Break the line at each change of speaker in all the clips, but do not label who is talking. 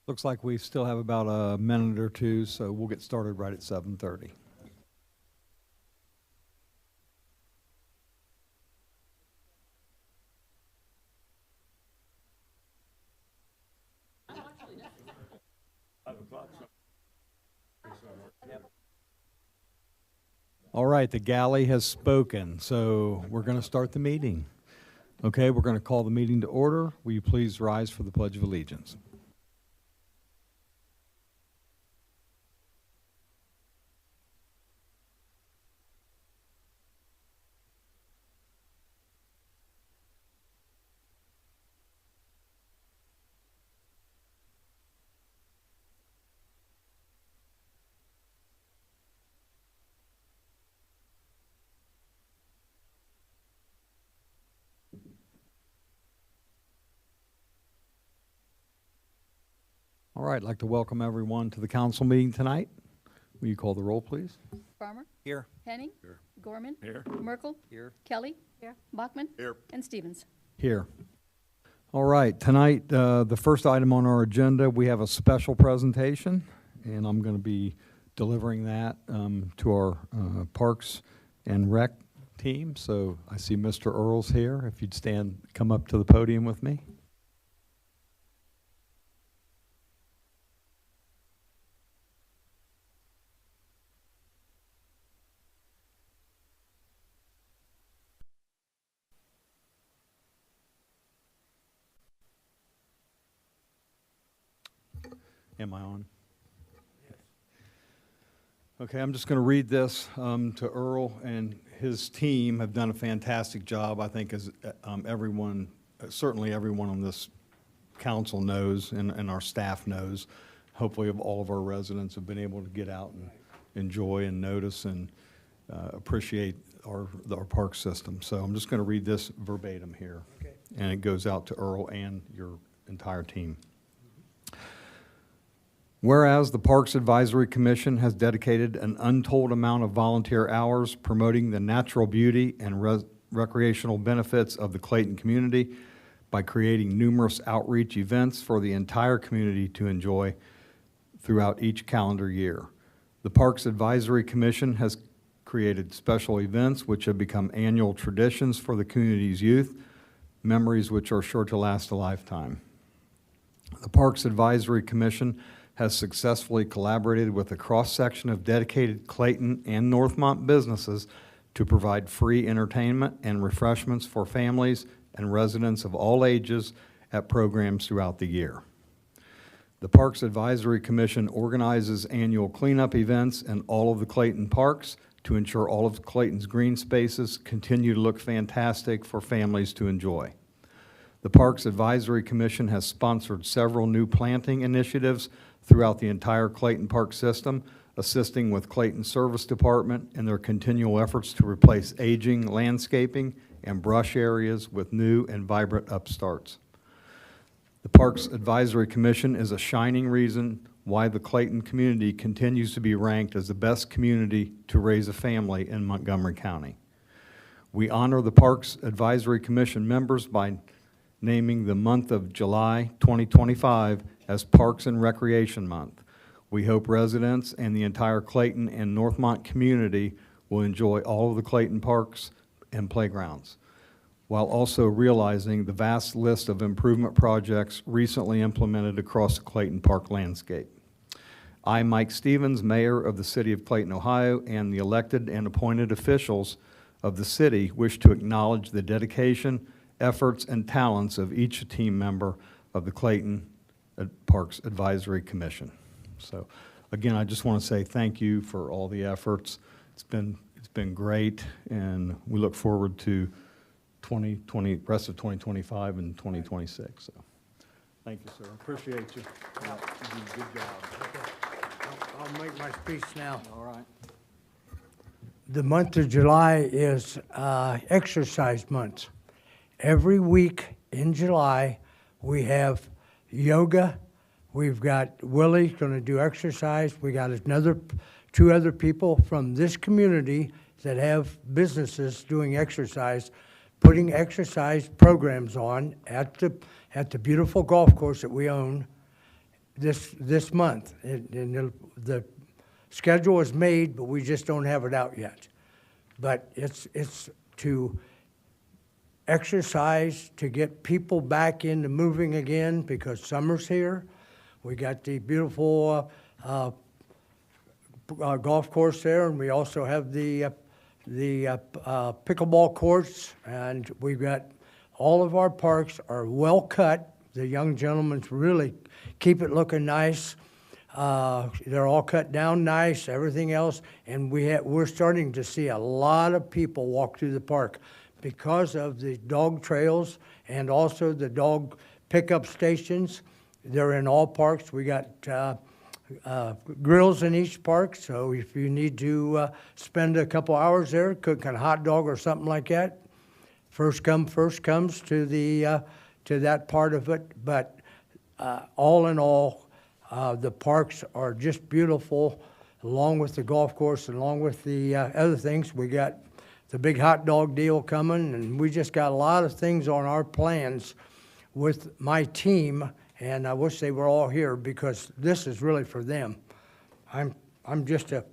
Looks like we still have about a minute or two, so we'll get started right at 7:30. All right, the galley has spoken, so we're going to start the meeting. Okay, we're going to call the meeting to order. Will you please rise for the Pledge of Allegiance? All right, I'd like to welcome everyone to the council meeting tonight. Will you call the roll, please?
Farmer.
Here.
Henning.
Here.
Gorman.
Here.
Merkel.
Here.
Kelly. Here. Bachman.
Here.
And Stevens.
Here. All right, tonight, the first item on our agenda, we have a special presentation, and I'm going to be delivering that to our Parks and Rec team. So I see Mr. Earls here. If you'd come up to the podium with me. Am I on? Okay, I'm just going to read this to Earl, and his team have done a fantastic job, I think, as everyone, certainly everyone on this council knows and our staff knows. Hopefully all of our residents have been able to get out and enjoy and notice and appreciate our park system. So I'm just going to read this verbatim here. Okay. And it goes out to Earl and your entire team. Whereas the Parks Advisory Commission has dedicated an untold amount of volunteer hours promoting the natural beauty and recreational benefits of the Clayton community by creating numerous outreach events for the entire community to enjoy throughout each calendar year. The Parks Advisory Commission has created special events which have become annual traditions for the community's youth, memories which are sure to last a lifetime. The Parks Advisory Commission has successfully collaborated with a cross-section of dedicated Clayton and Northmont businesses to provide free entertainment and refreshments for families and residents of all ages at programs throughout the year. The Parks Advisory Commission organizes annual cleanup events in all of the Clayton parks to ensure all of Clayton's green spaces continue to look fantastic for families to enjoy. The Parks Advisory Commission has sponsored several new planting initiatives throughout the entire Clayton Park system, assisting with Clayton Service Department in their continual efforts to replace aging landscaping and brush areas with new and vibrant upstarts. The Parks Advisory Commission is a shining reason why the Clayton community continues to be ranked as the best community to raise a family in Montgomery County. We honor the Parks Advisory Commission members by naming the month of July 2025 as Parks and Recreation Month. We hope residents and the entire Clayton and Northmont community will enjoy all of the Clayton parks and playgrounds, while also realizing the vast list of improvement projects recently implemented across the Clayton Park landscape. I, Mike Stevens, Mayor of the City of Clayton, Ohio, and the elected and appointed officials of the city wish to acknowledge the dedication, efforts, and talents of each team member of the Clayton Parks Advisory Commission. So again, I just want to say thank you for all the efforts. It's been great, and we look forward to rest of 2025 and 2026. So thank you, sir. Appreciate you. Yeah, you did a good job.
I'll make my speech now.
All right.
The month of July is exercise month. Every week in July, we have yoga. We've got Willie going to do exercise. We got two other people from this community that have businesses doing exercise, putting exercise programs on at the beautiful golf course that we own. this month. And the schedule is made, but we just don't have it out yet. But it's to exercise, to get people back into moving again because summer's here. We got the beautiful golf course there, and we also have the pickleball courts, and we've got all of our parks are well cut. The young gentlemen really keep it looking nice. They're all cut down nice, everything else, and we're starting to see a lot of people walk through the park because of the dog trails and also the dog pickup stations. They're in all parks. We got grills in each park, so if you need to spend a couple hours there cooking a hot dog or something like that, first come, first comes to that part of it. But all in all, the parks are just beautiful, along with the golf course, along with the other things. We got the big hot dog deal coming, and we just got a lot of things on our plans with my team, and I wish they were all here because this is really for them. I'm just a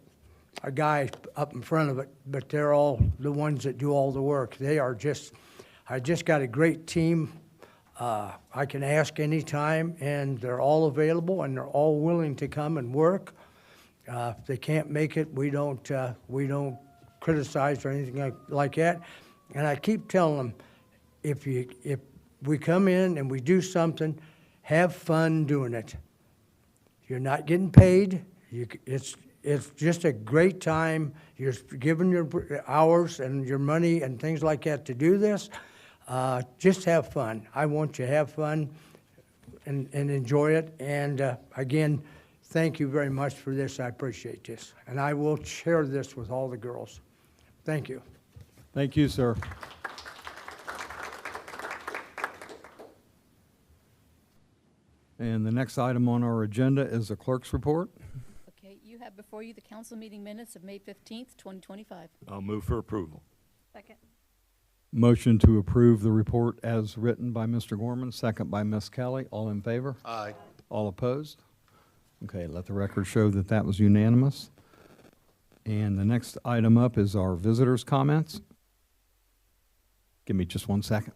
guy up in front of it, but they're all the ones that do all the work. I just got a great team. I can ask anytime, and they're all available, and they're all willing to come and work. If they can't make it, we don't criticize or anything like that. And I keep telling them, if we come in and we do something, have fun doing it. You're not getting paid. It's just a great time. You're giving your hours and your money and things like that to do this. Just have fun. I want you to have fun and enjoy it. And again, thank you very much for this. I appreciate this. And I will share this with all the girls. Thank you.
Thank you, sir. And the next item on our agenda is the clerk's report.
Okay, you have before you the council meeting minutes of May 15th, 2025.
I'll move for approval.
Second.
Motion to approve the report as written by Mr. Gorman, second by Ms. Kelly. All in favor?
Aye.
All opposed? Okay, let the record show that that was unanimous. And the next item up is our visitors' comments. Give me just 1 second.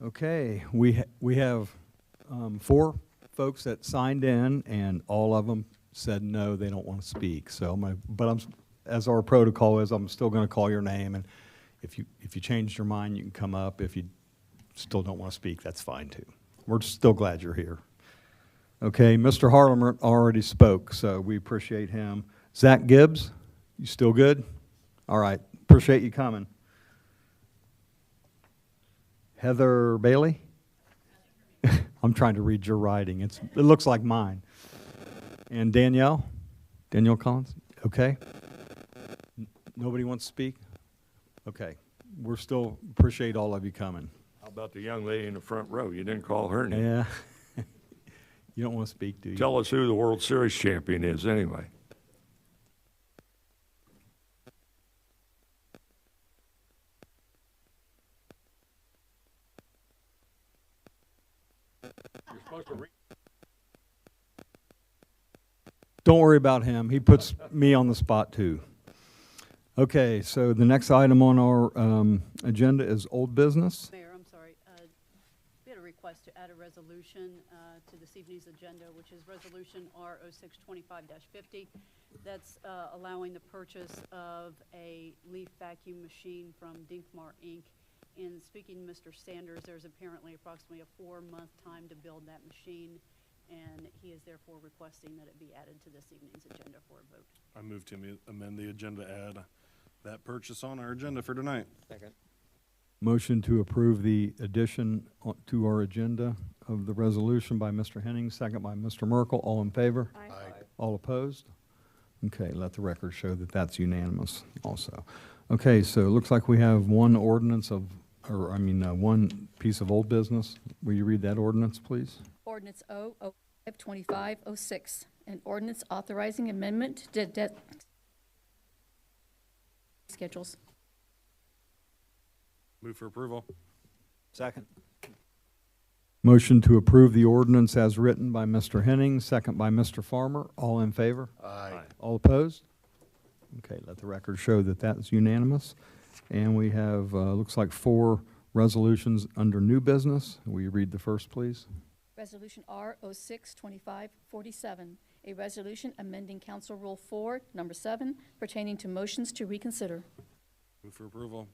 Okay, we have 4 folks that signed in, and all of them said no, they don't want to speak. So, as our protocol is, I'm still going to call your name, and if you changed your mind, you can come up. If you still don't want to speak, that's fine too. We're still glad you're here. Okay, Mr. Harlemer already spoke, so we appreciate him. Zach Gibbs, you still good? All right, appreciate you coming. Heather Bailey? I'm trying to read your writing. It looks like mine. And Danielle Collins? Okay. Nobody wants to speak? Okay. We're still appreciate all of you coming.
How about the young lady in the front row? You didn't call her name.
Yeah. You don't want to speak, do you?
Tell us who the World Series champion is anyway. You're supposed to read.
Don't worry about him. He puts me on the spot too. Okay, so the next item on our agenda is old business.
Mayor, I'm sorry. We had a request to add a resolution to this evening's agenda, which is Resolution R 0625-50. That's allowing the purchase of a leaf vacuum machine from Dinkmar Inc. In speaking to Mr. Sanders, there's apparently approximately a 4-month time to build that machine, and he is therefore requesting that it be added to this evening's agenda for a vote.
I move to amend the agenda, add that purchase on our agenda for tonight.
Second.
Motion to approve the addition to our agenda of the resolution by Mr. Henning, second by Mr. Merkel. All in favor?
Aye.
All opposed? Okay, let the record show that that's unanimous also. Okay, so it looks like we have one piece of old business. Will you read that ordinance, please?
Ordinance 005-2506,
An ordinance authorizing amendment to debt schedules.
Move for approval.
Second.
Motion to approve the ordinance as written by Mr. Henning, second by Mr. Farmer. All in favor?
Aye.
All opposed? Okay, let the record show that that is unanimous. And we have, looks like 4 resolutions under new business. Will you read the first, please?
Resolution R 06-2547, a resolution amending Council Rule 4, Number 7, pertaining to motions to reconsider.
Move for approval.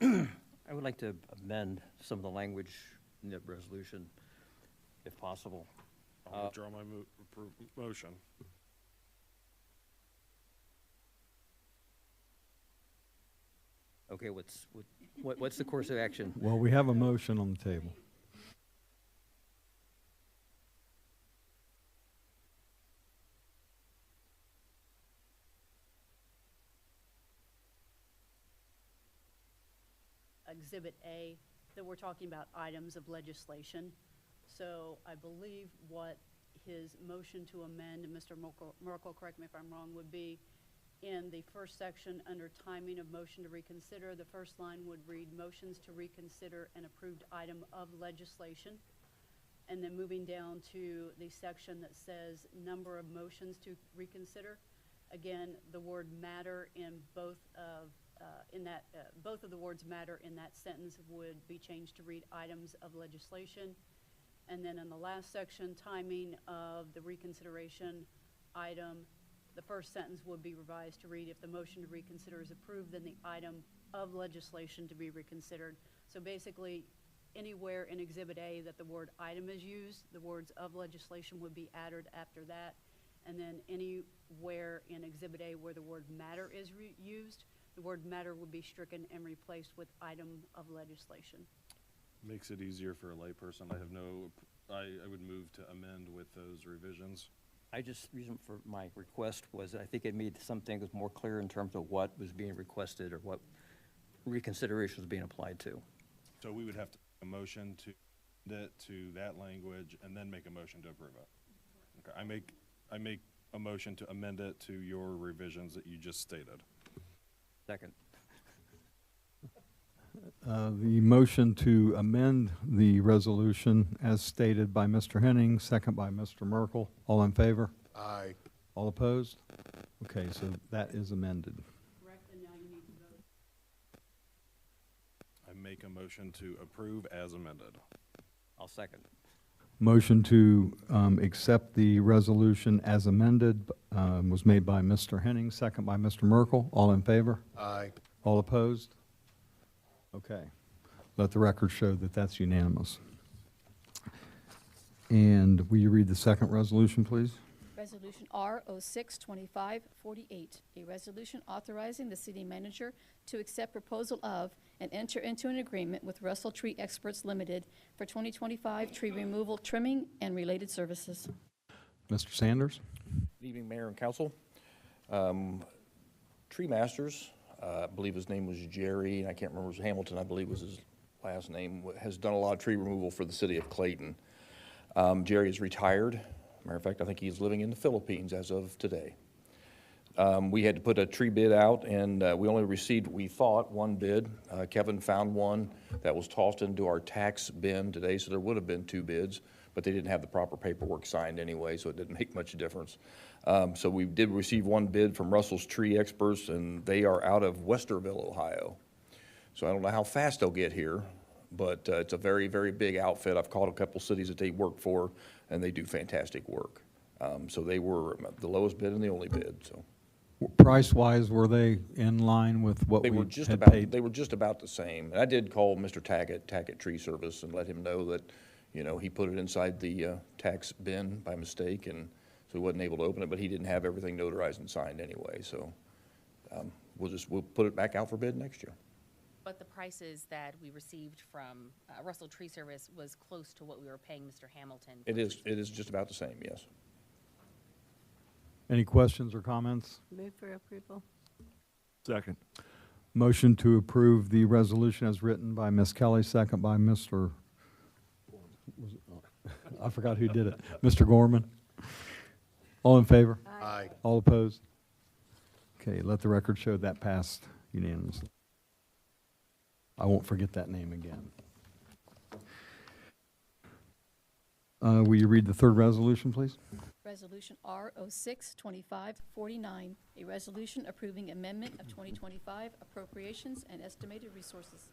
I would like to amend some of the language in the resolution, if possible.
I'll withdraw my motion.
Okay, what's the course of action?
Well, we have a motion on the table.
Exhibit A, that we're talking about items of legislation. So I believe what his motion to amend, and Mr. Merkel, correct me if I'm wrong, would be in the first section under timing of motion to reconsider. The first line would read motions to reconsider an approved item of legislation. And then moving down to the section that says number of motions to reconsider. Again, the word matter in both of both of the words matter in that sentence would be changed to read items of legislation. And then in the last section, timing of the reconsideration item, the first sentence would be revised to read, if the motion to reconsider is approved, then the item of legislation to be reconsidered. So basically, anywhere in Exhibit A that the word item is used, the words of legislation would be added after that. And then anywhere in Exhibit A where the word matter is used, the word matter would be stricken and replaced with item of legislation.
Makes it easier for a layperson. I would move to amend with those revisions.
Reason for my request was I think it made some things more clear in terms of what was being requested or what reconsideration was being applied to.
So we would have to make a motion to that to that language and then make a motion to approve it. Okay, I make a motion to amend it to your revisions that you just stated.
Second.
The motion to amend the resolution as stated by Mr. Henning, second by Mr. Merkel. All in favor?
Aye.
All opposed? Okay, so that is amended.
Correct, and now you need to vote.
I make a motion to approve as amended.
I'll second.
Motion to accept the resolution as amended was made by Mr. Henning, second by Mr. Merkel. All in favor?
Aye.
All opposed? Okay. Let the record show that that's unanimous. And will you read the second resolution, please?
Resolution R 06-2548, a resolution authorizing the city manager to accept proposal of and enter into an agreement with Russell Tree Experts Limited for 2025 tree removal, trimming, and related services.
Mr. Sanders?
Good evening, Mayor and Council. Tree Masters, I believe his name was Jerry, and I can't remember, it was Hamilton, I believe was his last name, has done a lot of tree removal for the city of Clayton. Jerry is retired. Matter of fact, I think he's living in the Philippines as of today. We had to put a tree bid out, and we only received, we thought, one bid. Kevin found one that was tossed into our tax bin today, so there would have been 2 bids, but they didn't have the proper paperwork signed anyway, so it didn't make much difference. So we did receive one bid from Russell's Tree Experts, and they are out of Westerville, Ohio. So I don't know how fast they'll get here, but it's a very, very big outfit. I've called a couple cities that they work for, and they do fantastic work. So they were the lowest bid and the only bid, so.
Price-wise, were they in line with what
They
we
were just
had
about,
paid?
they were just about the same. And I did call Mr. Tackett Tree Service and let him know that, you know, he put it inside the tax bin by mistake, and so he wasn't able to open it, but he didn't have everything notarized and signed anyway, so we'll put it back out for bid next year.
But the prices that we received from Russell Tree Service was close to what we were paying Mr. Hamilton.
It is just about the same, yes.
Any questions or comments?
Move for approval.
Second.
Motion to approve the resolution as written by Ms. Kelly, second by Mr. I forgot who did it. Mr. Gorman? All in favor?
Aye.
All opposed? Okay, let the record show that passed unanimously. I won't forget that name again. Will you read the third resolution, please?
Resolution R 06-2549, a resolution approving amendment of 2025 appropriations and estimated resources.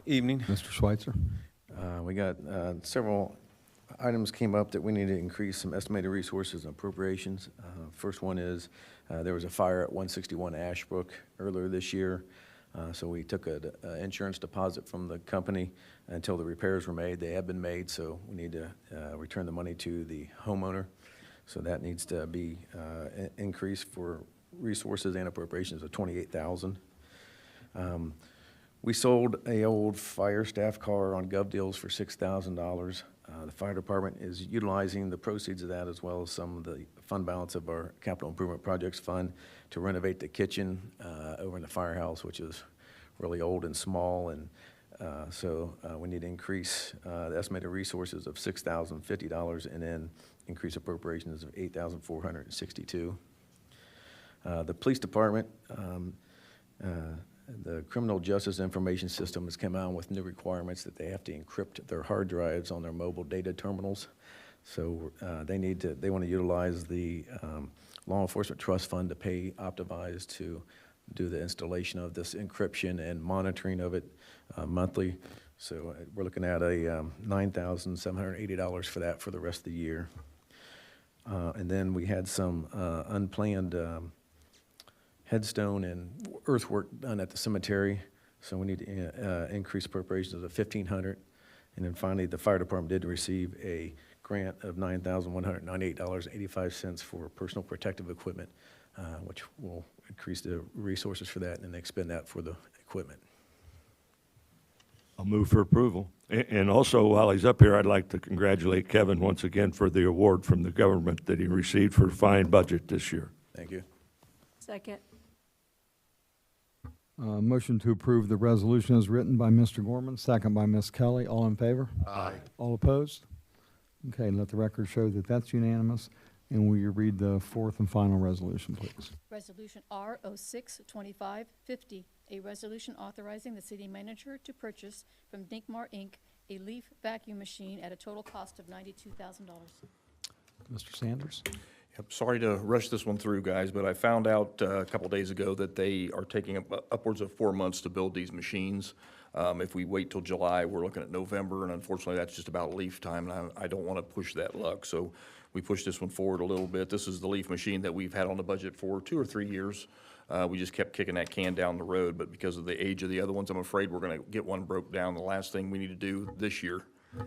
Evening.
Mr. Schweitzer?
We got several items came up that we need to increase some estimated resources and appropriations. First one is there was a fire at 161 Ashbrook earlier this year. So we took an insurance deposit from the company until the repairs were made. They have been made, so we need to return the money to the homeowner. So that needs to be increased for resources and appropriations of $28,000. We sold a old fire staff car on Gov Deals for $6,000. The fire department is utilizing the proceeds of that as well as some of the fund balance of our capital improvement projects fund to renovate the kitchen over in the firehouse, which is really old and small. And so we need to increase the estimated resources of $6,050 and then increase appropriations of $8,462. The police department, the criminal justice information system has come out with new requirements that they have to encrypt their hard drives on their mobile data terminals. So they want to utilize the law enforcement trust fund to pay Optavise to do the installation of this encryption and monitoring of it monthly. So we're looking at a $9,780 for that for the rest of the year. And then we had some unplanned headstone and earthwork done at the cemetery, so we need to increase appropriations of $1,500. And then finally, the fire department did receive a grant of $9,198.85 for personal protective equipment, which will increase the resources for that and expend that for the equipment.
I'll move for approval. And also, while he's up here, I'd like to congratulate Kevin once again for the award from the government that he received for a fine budget this year.
Thank you.
Second.
Motion to approve the resolution as written by Mr. Gorman, second by Ms. Kelly. All in favor?
Aye.
All opposed? Okay, let the record show that that's unanimous. And will you read the fourth and final resolution, please?
Resolution R 06-2550, a resolution authorizing the city manager to purchase from Dinkmar Inc. a leaf vacuum machine at a total cost of $92,000.
Mr. Sanders?
Yep, sorry to rush this one through, guys, but I found out a couple days ago that they are taking upwards of 4 months to build these machines. If we wait till July, we're looking at November, and unfortunately, that's just about leaf time, and I don't want to push that luck. So we pushed this one forward a little bit. This is the leaf machine that we've had on the budget for 2 or 3 years. We just kept kicking that can down the road, but because of the age of the other ones, I'm afraid we're going to get one broke down. The last thing we need to do this year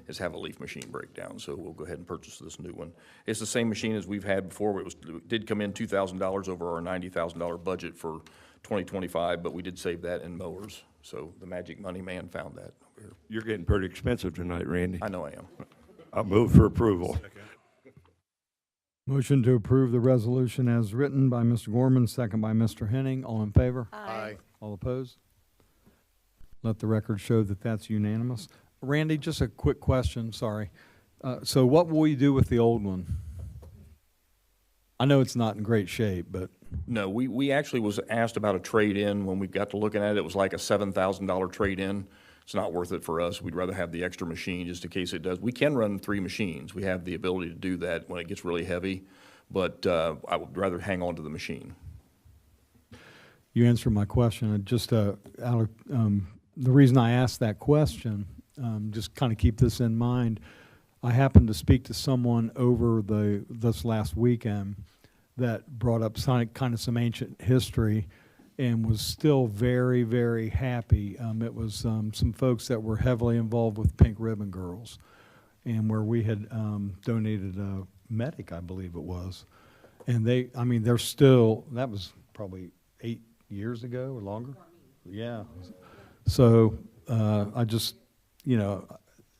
is have a leaf machine break down, so we'll go ahead and purchase this new one. It's the same machine as we've had before. It did come in $2,000 over our $90,000 budget for 2025, but we did save that in mowers. So the magic money man found that over here.
You're getting pretty expensive tonight, Randy.
I know I am.
I'll move for approval.
Motion to approve the resolution as written by Mr. Gorman, second by Mr. Henning. All in favor?
Aye.
All opposed? Let the record show that that's unanimous. Randy, just a quick question, sorry. So what will we do with the old one? I know it's not in great shape, but
No, we actually was asked about a trade-in. When we got to looking at it, it was like a $7,000 trade-in. It's not worth it for us. We'd rather have the extra machine just in case it does. We can run 3 machines. We have the ability to do that when it gets really heavy, but I would rather hang on to the machine.
you answered my question. Just the reason I asked that question, just kind of keep this in mind. I happened to speak to someone over this last weekend that brought up kind of some ancient history and was still very, very happy. It was some folks that were heavily involved with Pink Ribbon Girls, and where we had donated a medic, I believe it was. And they're still, that was probably 8 years ago or longer. Yeah. So I just,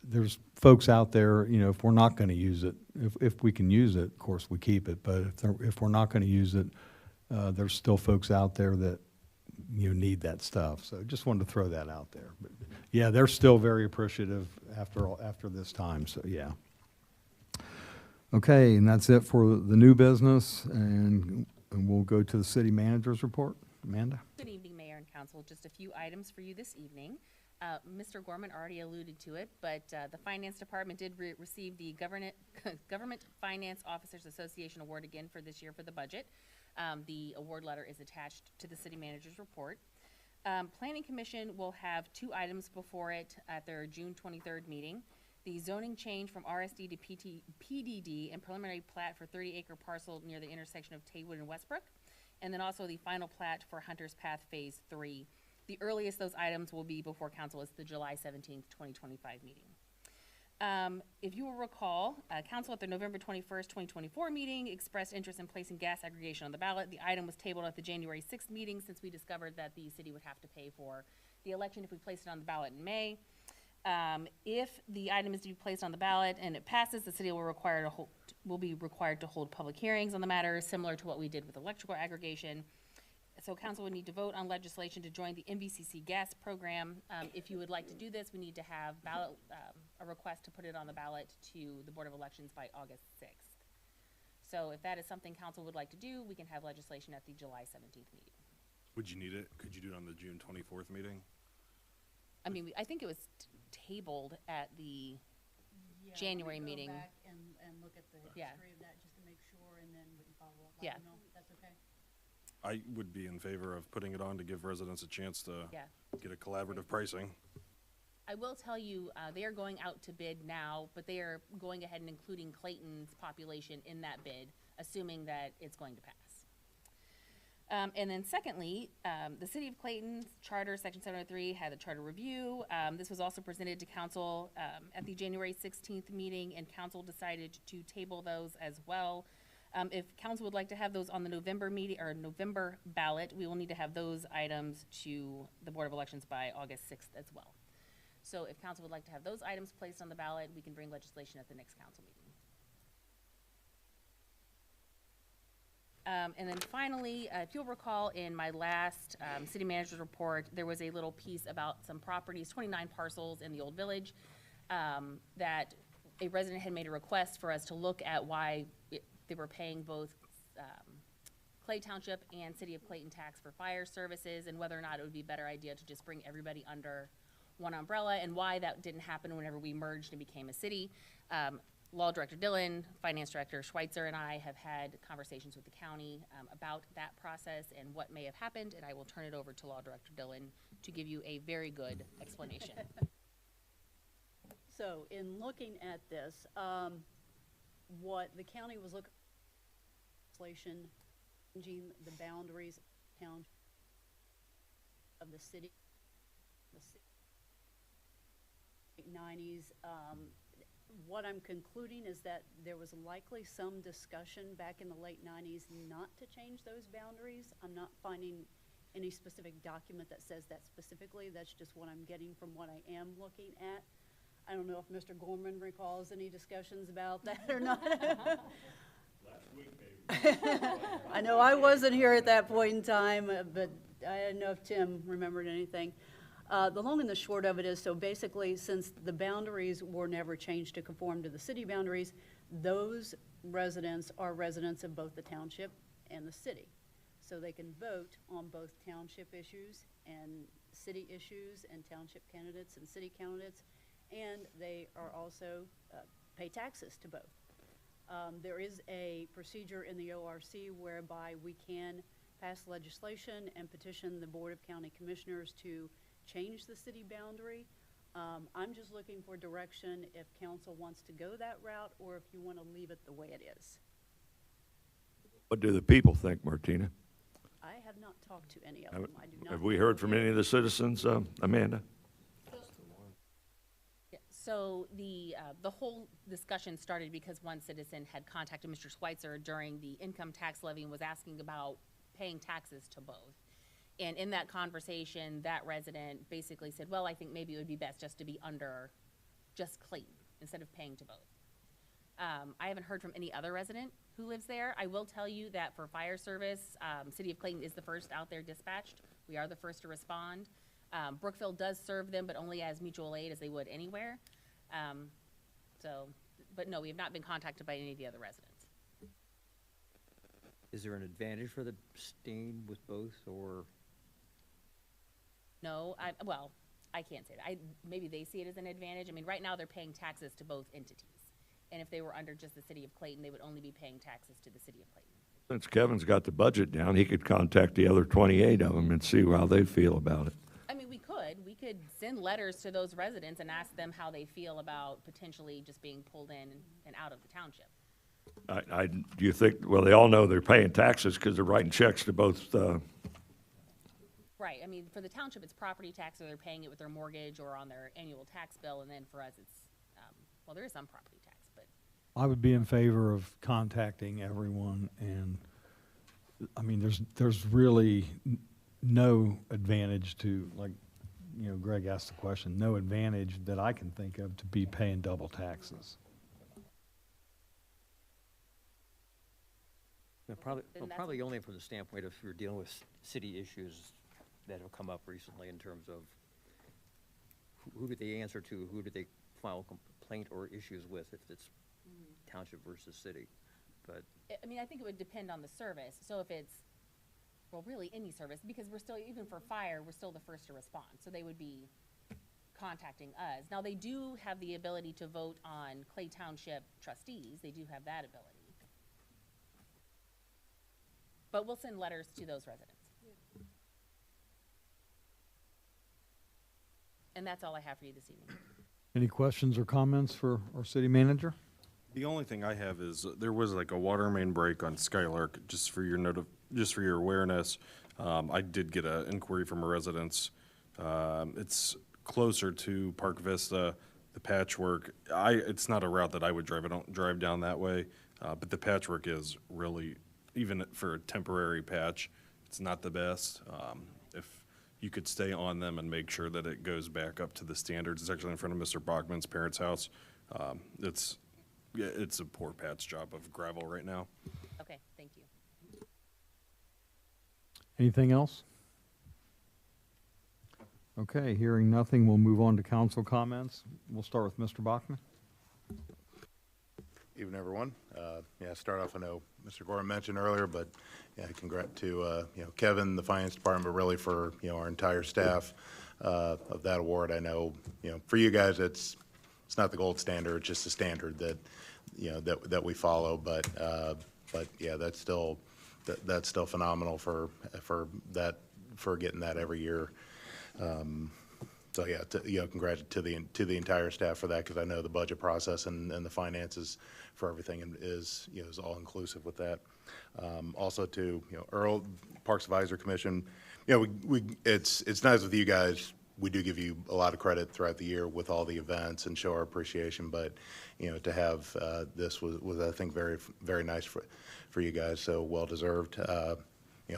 there's folks out there, if we're not going to use it, if we can use it, of course we keep it. But if we're not going to use it, there's still folks out there that need that stuff. So just wanted to throw that out there. But yeah, they're still very appreciative after this time. So yeah. Okay, and that's it for the new business, and we'll go to the city manager's report. Amanda?
Good evening, Mayor and Council. Just a few items for you this evening. Mr. Gorman already alluded to it, but the Finance Department did receive the Government Finance Officers Association Award again for this year for the budget. The award letter is attached to the city manager's report. Planning Commission will have 2 items before it at their June 23rd meeting. The zoning change from RSD to PDD and preliminary plat for 30-acre parcel near the intersection of Taywood and Westbrook, and then also the final plat for Hunter's Path Phase 3. The earliest those items will be before council is the July 17th, 2025 meeting. If you will recall, council at the November 21st, 2024 meeting expressed interest in placing gas aggregation on the ballot. The item was tabled at the January 6th meeting since we discovered that the city would have to pay for the election if we placed it on the ballot in May. If the item is to be placed on the ballot and it passes, the city will be required to hold public hearings on the matter, similar to what we did with electrical aggregation. So council would need to vote on legislation to join the MVCC gas program. If you would like to do this, we need to have a request to put it on the ballot to the Board of Elections by August 6th. So if that is something council would like to do, we can have legislation at the July 17th meeting.
Would you need it? Could you do it on the June 24th meeting?
I mean, I think it was tabled at the January meeting.
Go back and look at the
Yeah.
history of that just to make sure, and then we can follow up.
Yeah.
That's okay?
I would be in favor of putting it on to give residents a chance to
Yeah.
get a collaborative pricing.
I will tell you, they are going out to bid now, but they are going ahead and including Clayton's population in that bid, assuming that it's going to pass. And then secondly, the City of Clayton's Charter, Section 703, had a charter review. This was also presented to council at the January 16th meeting, and council decided to table those as well. If council would like to have those on the November meeting, or November ballot, we will need to have those items to the Board of Elections by August 6th as well. So if council would like to have those items placed on the ballot, we can bring legislation at the next council meeting. And then finally, if you'll recall, in my last city manager's report, there was a little piece about some properties, 29 parcels in the Old Village, that a resident had made a request for us to look at why they were paying both Clay Township and City of Clayton tax for fire services, and whether or not it would be a better idea to just bring everybody under one umbrella, and why that didn't happen whenever we merged and became a city. Law Director Dillon, Finance Director Schweitzer, and I have had conversations with the county about that process and what may have happened, and I will turn it over to Law Director Dillon to give you a very good explanation.
So in looking at this, what the county was looking at, legislation changing the boundaries of town of the city, the 90s. What I'm concluding is that there was likely some discussion back in the late 90s not to change those boundaries. I'm not finding any specific document that says that specifically. That's just what I'm getting from what I am looking at. I don't know if Mr. Gorman recalls any discussions about that or not. Last week, maybe. I know I wasn't here at that point in time, but I didn't know if Tim remembered anything. The long and the short of it is, so basically, since the boundaries were never changed to conform to the city boundaries, those residents are residents of both the township and the city. So they can vote on both township issues and city issues and township candidates and city candidates, and they are also pay taxes to both. There is a procedure in the ORC whereby we can pass legislation and petition the Board of County Commissioners to change the city boundary. I'm just looking for direction if council wants to go that route or if you want to leave it the way it is.
What do the people think, Martina?
I have not talked to any of them. I do not.
Have we heard from any of the citizens, Amanda?
Yeah, so the whole discussion started because one citizen had contacted Mr. Schweitzer during the income tax levy and was asking about paying taxes to both. And in that conversation, that resident basically said, well, I think maybe it would be best just to be under just Clayton instead of paying to both. I haven't heard from any other resident who lives there. I will tell you that for fire service, City of Clayton is the first out there dispatched. We are the first to respond. Brookville does serve them, but only as mutual aid as they would anywhere. But but no, we have not been contacted by any of the other residents.
Is there an advantage for the staying with both, or?
No, well, I can't say that. Maybe they see it as an advantage. I mean, right now, they're paying taxes to both entities. And if they were under just the city of Clayton, they would only be paying taxes to the city of Clayton.
Since Kevin's got the budget down, he could contact the other 28 of them and see how they feel about it.
I mean, we could send letters to those residents and ask them how they feel about potentially just being pulled in and out of the township.
Do you think, well, they all know they're paying taxes because they're writing checks to both,
Right, I mean, for the township, it's property tax, or they're paying it with their mortgage or on their annual tax bill, and then for us, it's, well, there is some property tax, but.
I would be in favor of contacting everyone, and, I mean, there's really no advantage to, like, you know, Greg asked the question, no advantage that I can think of to be paying double taxes.
Probably,
Then
well,
that's-
probably only from the standpoint of if you're dealing with city issues that have come up recently in terms of who do they answer to, who do they file complaint or issues with, if it's township versus city. But
I mean, I think it would depend on the service. So if it's, well, really any service, because we're still, even for fire, we're still the first to respond. So they would be contacting us. Now, they do have the ability to vote on Clay Township trustees. They do have that ability. But we'll send letters to those residents. And that's all I have for you this evening.
Any questions or comments for our city manager?
The only thing I have is, there was like a water main break on Skylark, just for your just for your awareness. I did get an inquiry from a residence. It's closer to Park Vista, the patchwork. It's not a route that I would drive. I don't drive down that way. But the patchwork is really, even for a temporary patch, it's not the best. If you could stay on them and make sure that it goes back up to the standards. It's actually in front of Mr. Bachman's parents' house. It's a poor patch job of gravel right now.
Okay, thank you.
Anything else? Okay, hearing nothing, we'll move on to council comments. We'll start with Mr. Bachman.
Evening, everyone. Yeah, start off, I know Mr. Gorham mentioned earlier, but yeah, congrats to, Kevin, the finance department, but really for, our entire staff, of that award. I know, for you guys, it's not the gold standard, it's just the standard that, that we follow, but yeah, that's still phenomenal for getting that every year. So yeah, congrats to the entire staff for that, because I know the budget process and the finances for everything is all inclusive with that. Also to Earl, Parks Advisory Commission, it's nice with you guys. We do give you a lot of credit throughout the year with all the events and show our appreciation, but to have this was I think very, very nice for you guys. So well deserved.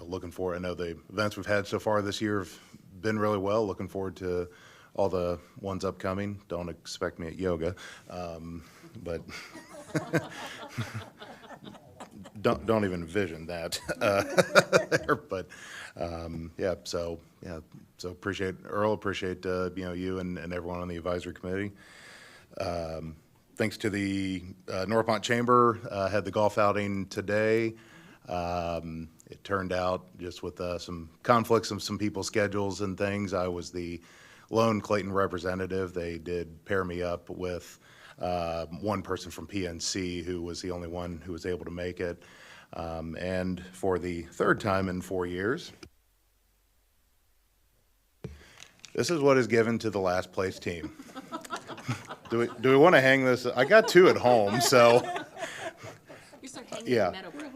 Looking forward. I know the events we've had so far this year have been really well. Looking forward to all the ones upcoming. Don't expect me at yoga, but don't even envision that. But yeah, so appreciate Earl, appreciate you and everyone on the advisory committee. Thanks to the Norpont Chamber, had the golf outing today. It turned out, just with some conflicts of some people's schedules and things, I was the lone Clayton representative. They did pair me up with one person from PNC who was the only one who was able to make it. And for the third time in 4 years, this is what is given to the last place team. Do we want to hang this? I got two at home, so.
You start hanging
Yeah.
in Meadowbrook.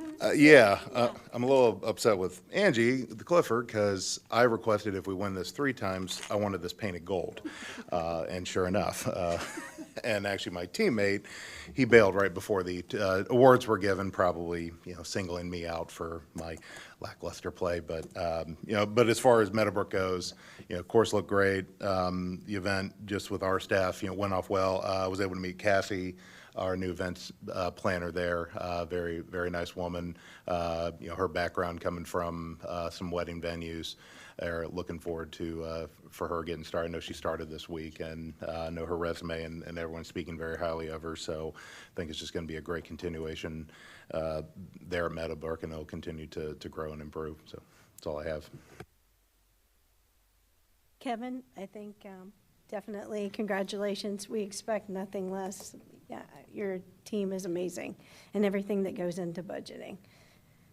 I'm a little upset with Angie, the Clifford, because I requested if we win this 3 times, I wanted this painted gold. And sure enough, and actually my teammate, he bailed right before the awards were given, probably, singling me out for my lackluster play. But, but as far as Meadowbrook goes, course looked great. The event just with our staff, went off well. I was able to meet Cassie our new events planner there. Very, very nice woman. Her background coming from some wedding venues. Are looking forward to for her getting started. I know she started this week, and I know her resume, and everyone's speaking very highly of her. So I think it's just going to be a great continuation there at Meadowbrook, and it'll continue to grow and improve. So that's all I have.
Kevin, I think definitely congratulations. We expect nothing less. Yeah, your team is amazing, and everything that goes into budgeting.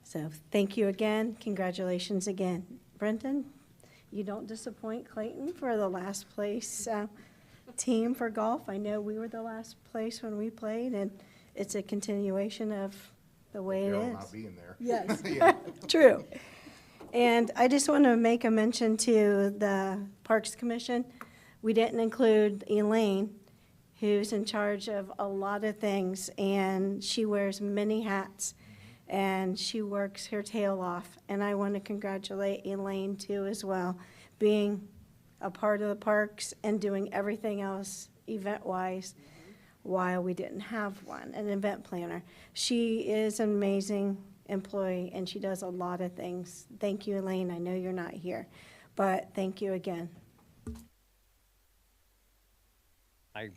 So thank you again. Congratulations again. Brenton, you don't disappoint Clayton for the last place team for golf. I know we were the last place when we played, and it's a continuation of the way it is.
Not being there.
Yes, true. And I just want to make a mention to the Parks Commission. We didn't include Elaine, who's in charge of a lot of things, and she wears many hats, and she works her tail off. And I want to congratulate Elaine, too, as well, being a part of the parks and doing everything else event-wise while we didn't have one, an event planner. She is an amazing employee, and she does a lot of things. Thank you, Elaine. I know you're not here, but thank you again.
I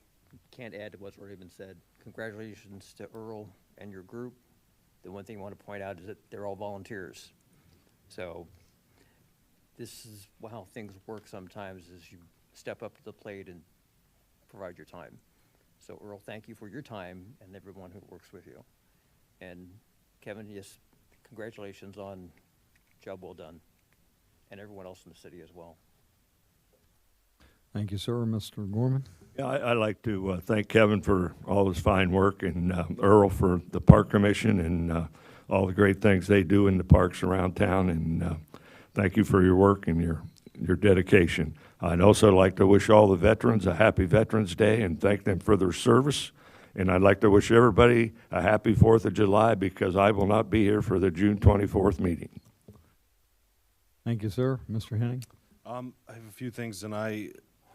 can't add to what's already been said. Congratulations to Earl and your group. The one thing I want to point out is that they're all volunteers. So this is how things work sometimes, is you step up to the plate and provide your time. So Earl, thank you for your time and everyone who works with you. And Kevin, yes, congratulations on job well done, and everyone else in the city as well.
Thank you, sir. Mr. Gorman?
Yeah, I'd like to thank Kevin for all his fine work, and Earl for the Park Commission and all the great things they do in the parks around town. And thank you for your work and your dedication. I'd also like to wish all the veterans a happy Veterans Day and thank them for their service. And I'd like to wish everybody a happy 4th of July, because I will not be here for the June 24th meeting.
Thank you, sir. Mr. Henning?
I have a few things, and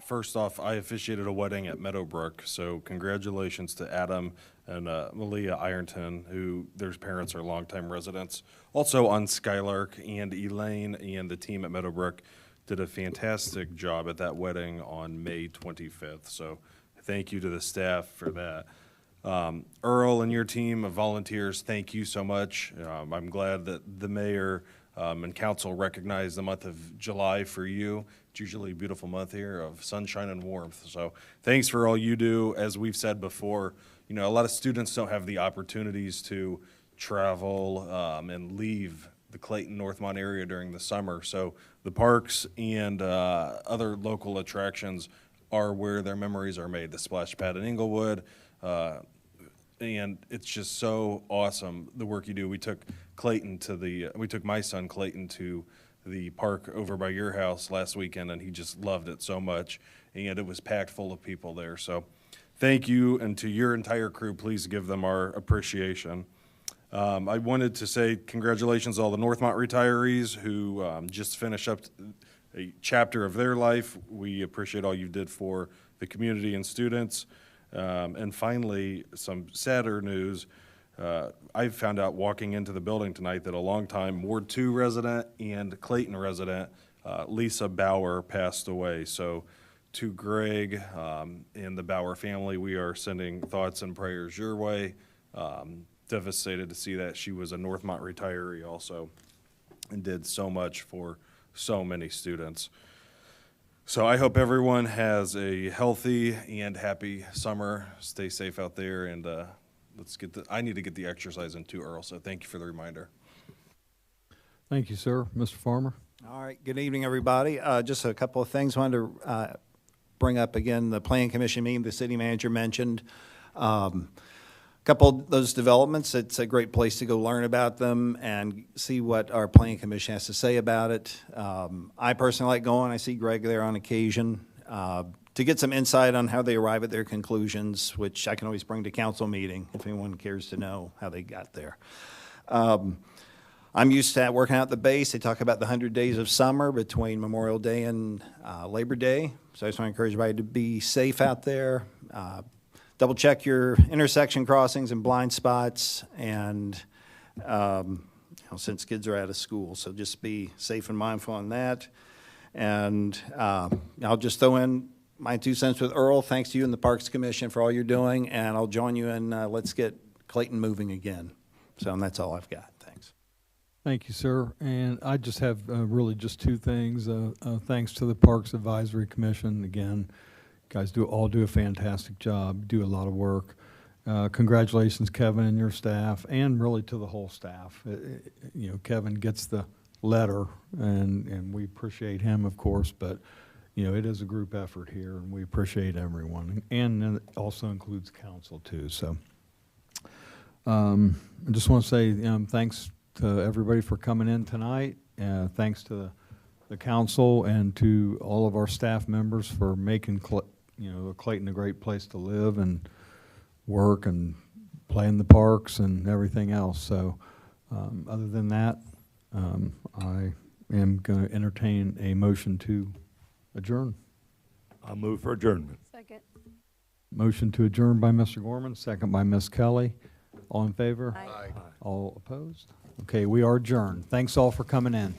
first off, I officiated a wedding at Meadowbrook, so congratulations to Adam and Malia Ironton, who their parents are longtime residents. Also on Skylark, and Elaine and the team at Meadowbrook did a fantastic job at that wedding on May 25th, so thank you to the staff for that. Earl and your team of volunteers, thank you so much. I'm glad that the mayor and council recognize the month of July for you. It's usually a beautiful month here of sunshine and warmth. So thanks for all you do. As we've said before, a lot of students don't have the opportunities to travel and leave the Clayton Northmont area during the summer. So the parks and other local attractions are where their memories are made. The splash pad in Inglewood, and it's just so awesome, the work you do. We took my son Clayton to the park over by your house last weekend, and he just loved it so much, and it was packed full of people there. So thank you, and to your entire crew, please give them our appreciation. I wanted to say congratulations to all the Northmont retirees who just finished up a chapter of their life. We appreciate all you did for the community and students. And finally, some sadder news. I found out walking into the building tonight that a longtime Ward 2 resident and Clayton resident, Lisa Bauer, passed away. So to Greg and the Bauer family, we are sending thoughts and prayers your way. Devastated to see that. She was a Northmont retiree also and did so much for so many students. So I hope everyone has a healthy and happy summer. Stay safe out there, and I need to get the exercise in too, Earl, so thank you for the reminder.
Thank you, sir. Mr. Farmer?
All right, good evening, everybody. Just a couple of things. Wanted to bring up again the Planning Commission meeting the city manager mentioned. Couple of those developments, it's a great place to go learn about them and see what our Planning Commission has to say about it. I personally like going. I see Greg there on occasion to get some insight on how they arrive at their conclusions, which I can always bring to council meeting if anyone cares to know how they got there. I'm used to working out at the base. They talk about the 100 days of summer between Memorial Day and Labor Day. So I just want to encourage everybody to be safe out there. double check your intersection crossings and blind spots, and since kids are out of school, so just be safe and mindful on that. And I'll just throw in my 2 cents with Earl. Thanks to you and the Parks Commission for all you're doing, and I'll join you in let's get Clayton moving again. So, and that's all I've got. Thanks.
Thank you, sir. And I just have really just 2 things. Thanks to the Parks Advisory Commission. Again, guys all do a fantastic job, do a lot of work. Congratulations, Kevin and your staff, and really to the whole staff. Kevin gets the letter, and we appreciate him, of course, but, it is a group effort here, and we appreciate everyone. And it also includes council, too. So I just want to say thanks to everybody for coming in tonight. Thanks to the council and to all of our staff members for making Clayton a great place to live and work and play in the parks and everything else. So other than that, I am going to entertain a motion to adjourn.
I'll move for adjournment.
Second.
Motion to adjourn by Mr. Gorman, second by Ms. Kelly. All in favor?
Aye.
All opposed? Okay, we are adjourned. Thanks all for coming in.